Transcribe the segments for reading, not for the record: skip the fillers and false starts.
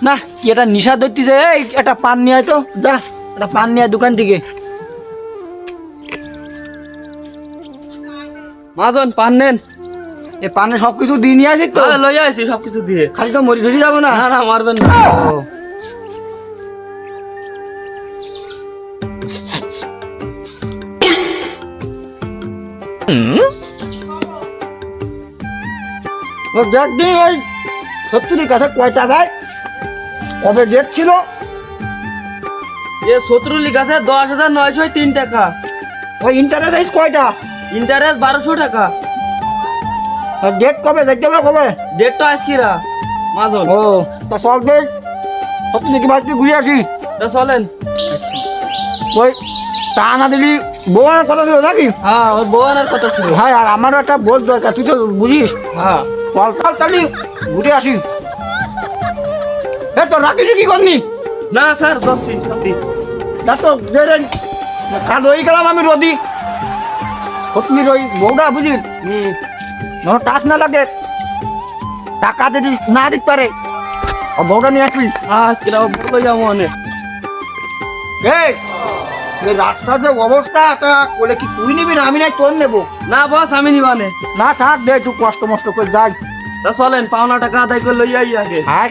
না কি এটা নিশা ধরতেছে, এই একটা পান নিয়ে আয় তো, যা একটা পান নিয়ে আয় দোকান থেকে। মাজন পান নেন। এ পানে সবকিছু দিয়ে নিয়ে আসি তো, লইয়া আইছি সবকিছু দিয়ে। খালি তো মরি ধরে যাবো না। না না মারবেন না। ও দেখ দিন ওই সত্যি কাছে কয় টাকায় কবে ডেট ছিল? এ শত্রুলি গাছে 10,903 টাকা। ওই ইন্টারেস্ট কয়টা? ইন্টারেস্ট 1200 টাকা। আর ডেট কবে দেখতে হবে কবে? ডেটটা আজকিরা মাজন। ও তা চল দেখ সত্যি কি বাড়িতে ঘুরে আসি। তা চলেন। ওই তা না দিলি বউয়ের কথা ছিল নাকি? হ্যাঁ ওর বউয়ানের কথা ছিল। হ্যাঁ আর আমারও একটা বোধ দরকার, তুই তো বুঝিস। হ্যাঁ চল চল তাহলে ঘুরে আসি। এ তো রাখিস কি করনি? না স্যার দশি সত্যি। তা তো কাল রয়ে গেলাম আমি রোদি সত্যি ওই বউটা বুঝিস টাচ না লাগে, টাকা যদি না দিতে পারে ও বউটা নিয়ে আসবি। হ্যাঁ কিরা বলো যাবো অনেক। এই এই রাস্তার যে অবস্থা তা বলে কি তুই নিবি না আমি নাই তোর নেবো? না বস আমি নিবানে। না থাক দে একটু কষ্ট মষ্ট করে যাই। তা চলেন পাওনা টাকা আদায় করে লইয়াই আগে। হ্যাঁ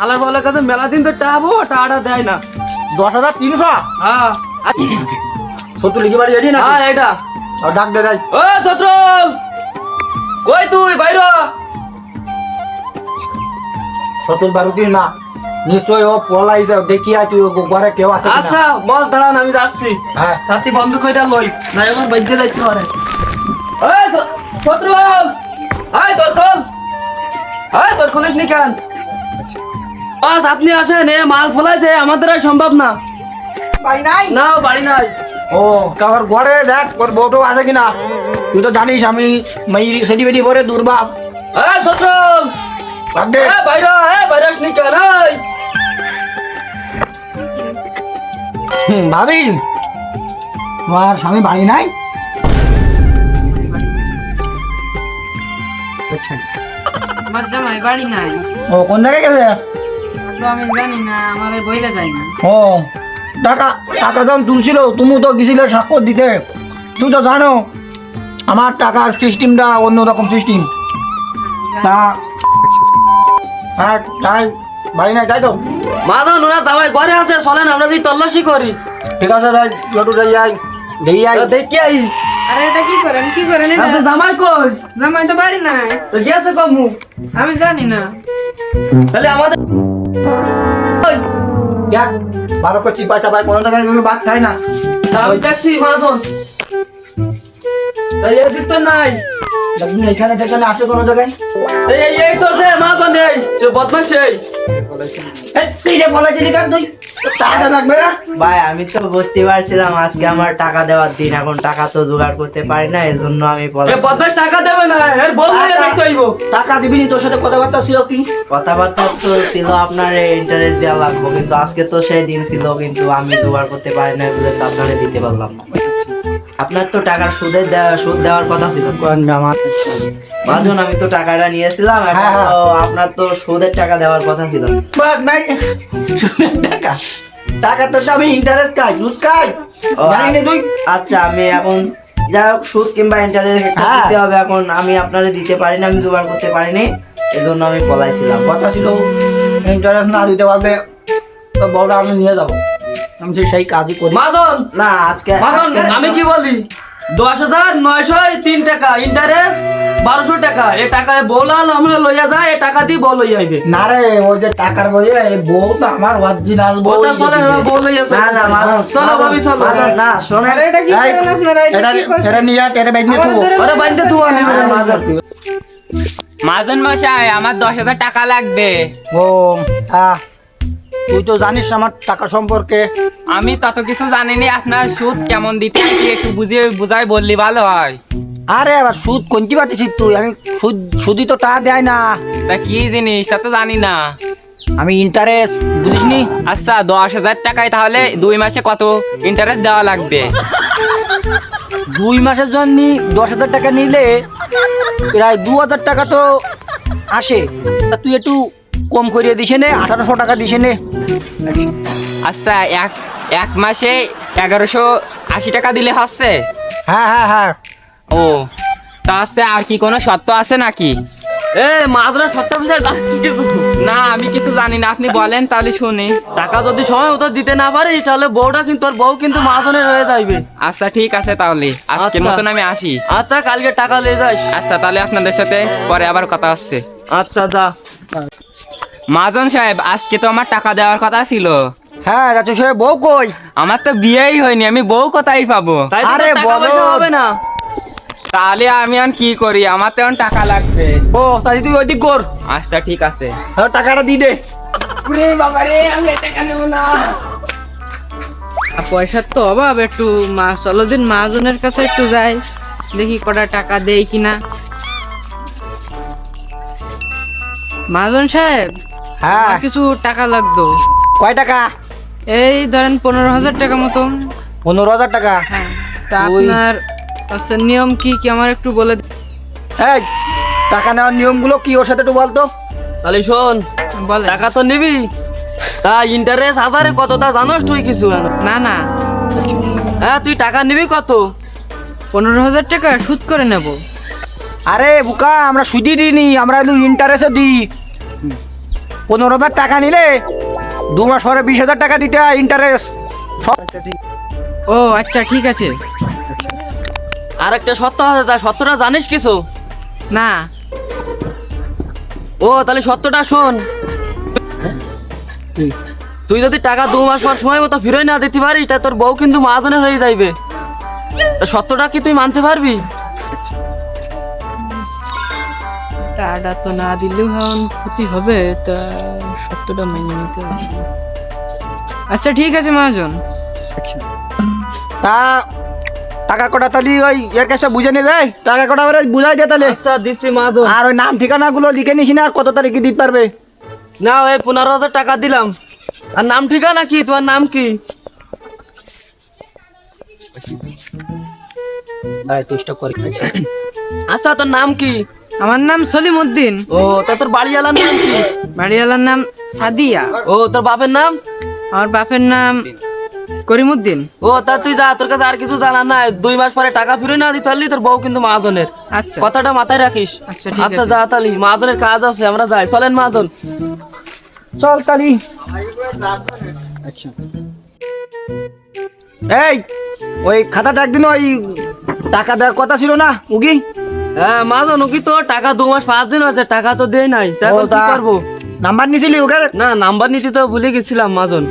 আলার বলার কাছে মেলা দিন তো টাকাবো, টাকাটা দেয় না। 10,300 হ্যাঁ সত্যি লিখে বাড়ি এডি না? হ্যাঁ এটা ডাক দে যাই। ও শত্রুল কই তুই বাইর হ। সতুল বারুকি না নিশ্চয় ও পলাই যাও দেখি আয় তুই ঘরে কেউ আছে কিনা। আচ্ছা বস দাঁড়ান আমি যাচ্ছি। হ্যাঁ সাথী বন্ধু কইটা লই না এখন বাইতে যাইতে পারে। এই শত্রুল আয় তোর খোল, আয় তোর খোলিস নি কেন? বস আপনি আসেন, এ মাল ফলাইছে আমাদের আর সম্ভব না। ভাই নাই না ও বাড়ি নাই। ও কার ঘরে দেখ ওর বউটো আছে কিনা, তুই তো জানিস আমি মাইরি সেটি বেটি পরে দুর্বাপ। এই শত্রুল ডাক দে। বাইরে বাইরে আসনি কেন? ভাবি তোমার স্বামী বাড়ি নাই? আচ্ছা আমার জামাই বাড়ি নাই। ও কোন জায়গায় গেছে? তো আমি জানি না, আমার বইলে যাই না। ও টাকা টাকা যখন তুলছিল তুমি তো গেছিলে স্বাক্ষর দিতে, তুই তো জানো আমার টাকার সিস্টেমটা অন্যরকম সিস্টেম। তা হ্যাঁ তাই বাড়ি নাই তাই তো? মাধন ওরা জামাই ঘরে আছে, চলেন আমরা যদি তল্লাশি করি। ঠিক আছে যাই লটু যাই যাই দেখি যাই। দেখি আই আরে এটা কি করেন এটা? আপনার জামাই কই? জামাই তো বাড়ি নাই, তো গেছে কমু। আমি জানি না। তাহলে আমাদের ওই, দেখ ভালো করে চিপা চাপায় কোনো জায়গায় কোনো বাদ খায় না। আমি দেখছি মাধন তাই এদিক তো নাই। দেখবি এখানে টেখানে আছে কোনো জায়গায়? এই তো সে মাধন নেই, সে বদমাশ সেই। এই তুই রে বলেছিলি কেন তুই? তোর টাকাটা লাগবে না? ভাই আমি তো বুঝতে পারছিলাম আজকে আমার টাকা দেওয়ার দিন, এখন টাকা তো জোগাড় করতে পারি না, এজন্য আমি এ বদমাশ টাকা দেবে না, এর বউ হয়ে দেখতে হইব। টাকা দিবি নি, তোর সাথে কথাবার্তা ছিল কি? কথাবার্তা তো ছিল আপনার ইন্টারেস্ট দেওয়া লাগবে, কিন্তু আজকে তো সেই দিন ছিল, কিন্তু আমি জোগাড় করতে পারি না বলে তো আপনারে দিতে পারলাম না। আপনার তো টাকার সুদ দেওয়ার কথা ছিল মাঝন, আমি তো টাকাটা নিয়েছিলাম, এখন হ্যাঁ, হ্যাঁ। তো আপনার তো সুদের টাকা দেওয়ার কথা ছিল। বাস নাই টাকা টাকা তো আমি ইন্টারেস্ট খাই সুদ খাই ও, জানি না তুই? আচ্ছা আমি এখন যাই হোক সুদ কিংবা ইন্টারেস্ট হ্যাঁ। দিতে হবে, এখন আমি আপনারে দিতে পারি না, আমি জোগাড় করতে পারিনি, এজন্য আমি পলাইছিলাম। কথা ছিল ইন্টারেস্ট না দিতে পারলে তো বউটা আমি নিয়ে যাবো, আমি সেই কাজই করি। মাধন না আজকে মাধন আমি কি বলি, 10,903 টাকা ইন্টারেস্ট 1200 টাকা। এ টাকায় বউলাল আমরা লইয়া যায়, এ টাকা দিয়ে বউ লইয়া আইবে। না রে ওই যে টাকার বলে বউ তো আমার অরিজিনাল বউ। বউটা চলে বউ লইয়া না না মাধব, চলো ভাবি চলো। মাধব, না শোনেন, আরে এটা কি এই, করেন আপনারা? এটা কি করছেন? এটা নিয়ে এটা বাইক নিয়ে থুবো। আরে বাইন্দে তুই আনি মাধব, মাজন মশাই আমার 10,000 টাকা লাগবে। ও তুই তো জানিস আমার টাকা সম্পর্কে। আমি তত কিছু জানিনি, আপনার সুদ কেমন দিতে হয় কি একটু বুঝাই বললি ভালো হয়। আরে আবার সুদ কোনটি পাঠিয়েছিস তুই? আমি সুদই তো টাকা দেয় না, তা কি জিনিস তা তো জানি না। আমি ইন্টারেস্ট বুঝিসনি। আচ্ছা 10,000 টাকায় তাহলে 2 মাসে কত ইন্টারেস্ট দেওয়া লাগবে? 2 মাসের জন্য 10,000 টাকা নিলে প্রায় 2,000 টাকা তো আসে। তা তুই একটু কম করিয়ে দিছে নে, 1800 টাকা দিছে নে। আচ্ছা এক এক মাসে 1180 টাকা দিলে হচ্ছে? হ্যাঁ হ্যাঁ হ্যাঁ। ও তা আছে, আর কি কোনো শর্ত আছে নাকি? এ মাহাজনের সত্য বিষয় কিছু না আমি কিছু জানি না, আপনি বলেন তাহলে শুনি। টাকা যদি সময় মতো দিতে না পারিস তাহলে বউটা কিন্তু তোর বউ কিন্তু মাহাজনের হয়ে যাইবে। আচ্ছা ঠিক আছে, তাহলে আজকের আচ্ছা। মতন আমি আসি। আচ্ছা কালকে টাকা নিয়ে যাস। আচ্ছা তাহলে আপনাদের সাথে পরে আবার কথা হচ্ছে। আচ্ছা যা। মহাজন সাহেব, আজকে তো আমার টাকা দেওয়ার কথা ছিল। হ্যাঁ যাচ্ছে সে বউ কই? আমার তো বিয়েই হয়নি, আমি বউ কোথায় পাবো? তাই তো আরে তোর টাকা পয়সা বলো। হবে না। তাহলে আমি আর কি করি, আমার তো এখন টাকা লাগবে। ও তাই তুই ওইদিক কর, আচ্ছা ঠিক আছে। টাকাটা দি দে। আর পয়সার তো অভাব, একটু চলো দিন মহাজনের কাছে একটু যাই, দেখি কটা টাকা দেই কিনা। মহাজন সাহেব, হ্যাঁ আমার কিছু টাকা লাগতো। কয় টাকা? এই ধরেন 15,000 টাকা মতন। 15,000 টাকা? হ্যাঁ, তা ওই- আপনার আচ্ছা নিয়ম কি কি আমার একটু বলে এই টাকা নেওয়ার নিয়মগুলো কি ওর সাথে একটু বলতো। তাহলে শোন, বলে। টাকা তো নিবি, তা ইন্টারেস্ট হাজারে কত তা জানোস তুই কিছু? না না, হ্যাঁ তুই টাকা নিবি কত? 15,000 টাকা সুদ করে নেব। আরে বুকা, আমরা সুদি দিইনি, আমরা ইন্টারেস্টে দিই। 15,000 টাকা নিলে 2 মাস পরে 20,000 টাকা দিতে হয় ইন্টারেস্ট। ও আচ্ছা ঠিক আছে। আর একটা সত্য আছে, তা সত্যটা জানিস কিছু? না, ও তাহলে সত্যটা শোন। তুই যদি টাকা 2 মাস পর সময় মতো ফিরে না দিতে পারিস তা তোর বউ কিন্তু মাহাজনের হয়ে যাইবে। তা সত্যটা কি তুই মানতে পারবি? টাকাটা তো না দিলেও এখন ক্ষতি হবে, তা সত্যটা মেনে নিতে হবে। আচ্ছা ঠিক আছে মহাজন। তা টাকা কটা তাহলে ওই এর কাছে বুঝে নিয়ে যায়, টাকা কটা ওরা বুঝাই দে তাহলে। আচ্ছা দিচ্ছি মাহাজন। আর ওই নাম ঠিকানাগুলো লিখে নিস না, আর কত তারিখে দিতে পারবে। না ওই 15,000 টাকা দিলাম। আর নাম ঠিকানা কি? তোমার নাম কি? আচ্ছা তোর নাম কি? আমার নাম সলিম উদ্দিন। ও তা তোর বাড়িওয়ালার নাম কি? বাড়িওয়ালার নাম সাদিয়া। ও তোর বাপের নাম? আমার বাপের নাম করিমউদ্দিন। ও তা তুই যা, তোর কাছে আর কিছু জানা নাই। 2 মাস পরে টাকা ফিরে না দিতে পারলি তোর বউ কিন্তু মাহাজনের। আচ্ছা কথাটা মাথায় রাখিস। আচ্ছা, ঠিক আচ্ছা আছে। যা তালি, মাহাজনের কাজ আছে, আমরা যাই। চলেন মাহাজন। চল তালি। এই ওই খাতাটা একদিন ওই টাকা দেওয়ার কথা ছিল না উগি? হ্যাঁ মাহাজন, ও কি তো টাকা 2 মাস 5 দিন হয়েছে, টাকা তো দেয় নাই। তা এখন কি করবো? নাম্বার নিছিলি ওকে? না নাম্বার নিতে তো ভুলে গেছিলাম মাহাজন।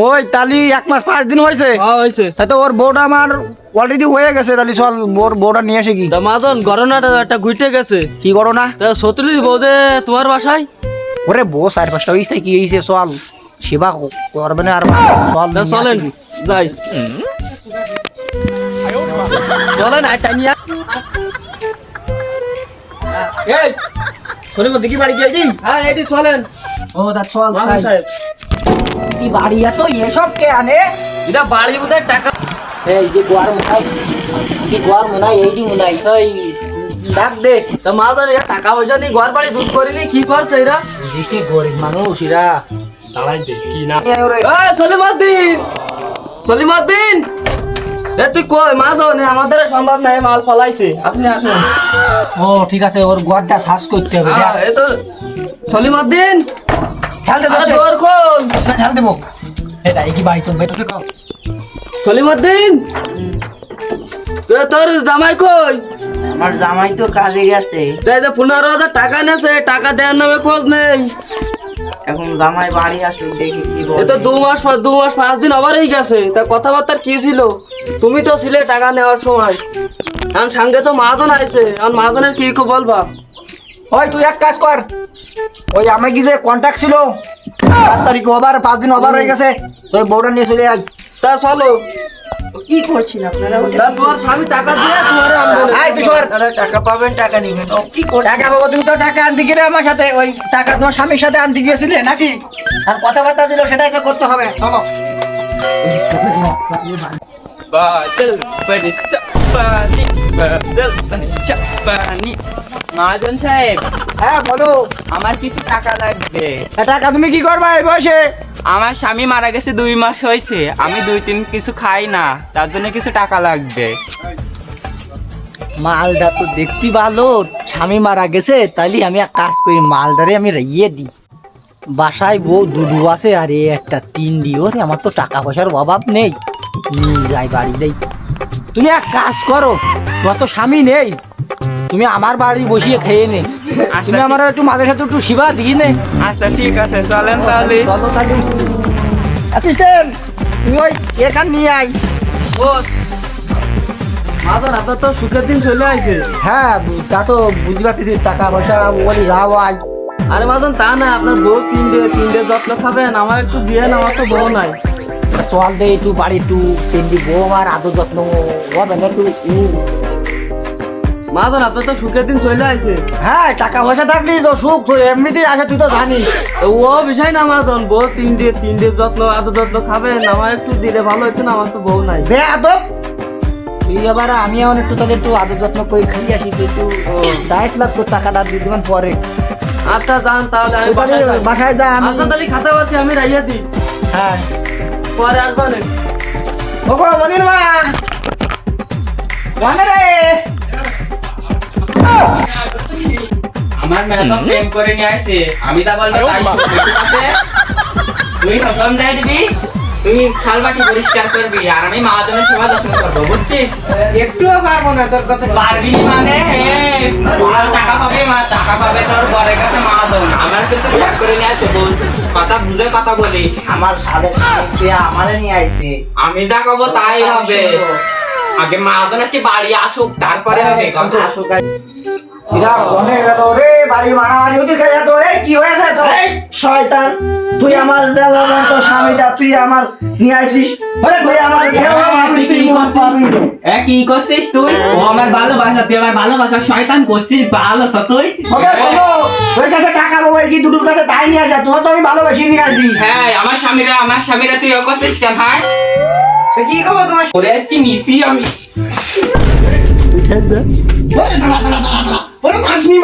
ওই তালি 1 মাস 5 দিন হয়েছে। হ্যাঁ হয়েছে। তাই তো ওর বউটা আমার অলরেডি হয়ে গেছে, তাহলে চল ওর বউটা নিয়ে আসে কি। তা মাহাজন ঘটনাটা একটা ঘুরতে গেছে। কি করো না? তা শত্রুর বউ যে তোমার বাসায়। ওরে বউ 4-5টা হয়েছে, কি হয়েছে চল সেবা করবে না আর চল তা চলেন যাই। চলেন একটা নিয়ে। এই শোনে মধ্যে কি বাড়ি গিয়ে হ্যাঁ এটি চলেন। ও তা চল মাহাজন তাই। সাহেব, কি বাড়ি এত এসব কে আনে? এটা বাড়ি বোধহয় টাকা। এই যে গোয়ার মনাই, কি গোয়ার মনাই, এইডি মনাই এই ডাক দে। তা মাহাজন এরা টাকা পয়সা নিয়ে ঘর বাড়ি দুধ করিনি, কি করছে এরা? দৃষ্টি গরিব মানুষ এরা। এই সলিমউদ্দিন, সলিমউদ্দিন, এ তুই কই? মাহাজন আমাদের সম্ভব নাই, মাল ফলাইছে, আপনি আসুন। ও ঠিক আছে, ওর গোয়ারটা শ্বাস করতে হবে। এই তো সলিমউদ্দিন, ঠেল দে, আরে দোর খোল। ঠেল দেবো। এই কি বাড়ি তোর বেটে কও। সলিমউদ্দিন, তোর জামাই কই? আমার জামাই তো কাজে গেছে, তাই যে 15,000 টাকা নেছে, টাকা দেওয়ার নামে খোঁজ নেই। এখন জামাই বাড়ি আসুক দেখি কি এ বলে। তো 2 মাস 5 দিন আবারই গেছে। তা কথাবার্তার কি ছিল? তুমি তো ছিলে টাকা নেওয়ার সময়। আর সঙ্গে তো মাহাজন আইছে, আর মাহাজনের কি বলবা? ওই তুই এক কাজ কর, ওই আমার কি যে কন্ট্যাক্ট ছিল 5 তারিখ ওভার, 5 দিন ওভার হয়ে গেছে, তুই বউটা নিয়ে চলে আয়। তা চলো। কি করছেন আপনারা? তা তোমার স্বামী টাকা দিয়ে তোমারে আনবে না। আয় তুই সর। আপনারা টাকা পাবেন, টাকা নিবেন। ও কি করছেন? টাকা বাবা, তুমি তো টাকা আনতে গেলে আমার সাথে, ওই টাকা তোমার স্বামীর সাথে আনতে গিয়েছিলে নাকি? আর কথাবার্তা ছিল সেটাই তো করতে হবে, চলো। বাহ, চল, পানি বাদল পানি চাপানি। মহাজন সাহেব, হ্যাঁ বলো। আমার কিছু টাকা লাগবে। টাকা তুমি কি করবা এই বয়সে? আমার স্বামী মারা গেছে 2 মাস হয়েছে, আমি 2-3 কিছু খাই না, তার জন্য কিছু টাকা লাগবে। মালটা তো দেখতে ভালো, স্বামী মারা গেছে, তাইলে আমি এক কাজ করি, মালটারে আমি রেইয়ে দিই। বাসায় বউ দুধু আছে আর এ একটা তিনডি, ওরে আমার তো টাকা পয়সার অভাব নেই, নিয়ে যাই বাড়ি দেই। তুমি এক কাজ করো, তোমার তো স্বামী নেই, তুমি আমার বাড়ি বসিয়ে খেয়ে নে, তুমি আমার একটু মাঝে সাথে একটু সেবা দিয়ে নে। আচ্ছা ঠিক আছে, চলেন তাহলে। চলো তাহলে। অ্যাসিস্ট্যান্ট, তুমি ওই এখান নিয়ে আই। মাদন আপনার তো সুখের দিন চলে আসছে। হ্যাঁ তা তো বুঝতে পারতেছি, টাকা পয়সা বলি রাও আই। আরে মাদন তা না, আপনার বউ তিনটে যত্ন খাবেন, আমার একটু দিয়ে আমার তো বউ নাই। চল দে একটু বাড়ি একটু তিনটি বউ আমার আদর যত্ন হবে না একটু। মাদন আপনার তো সুখের দিন চলে আসছে। হ্যাঁ টাকা পয়সা থাকলে তো সুখ তো এমনিতেই আসে, তুই তো জানিস। তো ও বিষয় না মাদন, বউ তিনটে যত্ন আদর যত্ন খাবেন, আমার একটু দিলে ভালো হতো না, আমার তো বউ নাই। বে আদব, তুই এবার আমি এখন একটু তাহলে একটু আদর যত্ন করে খালি আসি, তুই একটু 1.5 লাখ তোর টাকাটা দিয়ে দিবেন পরে। আচ্ছা যান তাহলে, আমি তুই তাহলে বাসায় যাই। বাসায় যা, আমি আচ্ছা তাহলে খাতা পাচ্ছি আমি রাইয়া দিই, হ্যাঁ। পরে আসবানে। ওগো মনির মা, জানে রে আমার মেয়ে তো প্রেম করে নিয়ে আসে, আমি তা বলবো তাই শুনবে, ঠিক আছে? তুই হজম দেয় দিবি, তুই খালবাটি পরিষ্কার করবি, আর আমি মহাজনের সেবা যত্ন করবো, বুঝছিস? একটুও পারবো না তোর কথা। পারবি নি মানে ভালো টাকা পাবে, মা টাকা পাবে তোর ঘরের কাছে মহাজন। আমার কিন্তু প্রেম করে নিয়ে আসে, বল কথা বুঝে কথা বলিস। আমার সাদের স্বামী আমারে নিয়ে আইছে। আমি যা কব তাই হবে, আগে মহাজন আজকে বাড়ি আসুক তারপরে হবে কথা। আসুক এরা বনে গেল রে, বাড়ি মারামারি ওদিকে গেল। এই কি হয়েছে তোর? এই শয়তান, তুই আমার তো স্বামীটা তুই আমার নিয়ে আইছিস। তুই আমার তুই কি করছিস? কি করছিস তুই? ও আমার ভালোবাসা, তুই আমার ভালোবাসা শয়তান করছিস, ভালো তো তুই। ওকে শোনো, তোর কাছে টাকা পাবো কি দুটোর কাছে তাই নিয়ে আসা, তোমার তো আমি ভালোবাসি নিয়ে আসি। হ্যাঁ আমার স্বামীরা তুই ও করছিস কেন? হ্যাঁ সে কি খবর তোমার? ওরে আজকে নিছি আমি। ওরে মাসনি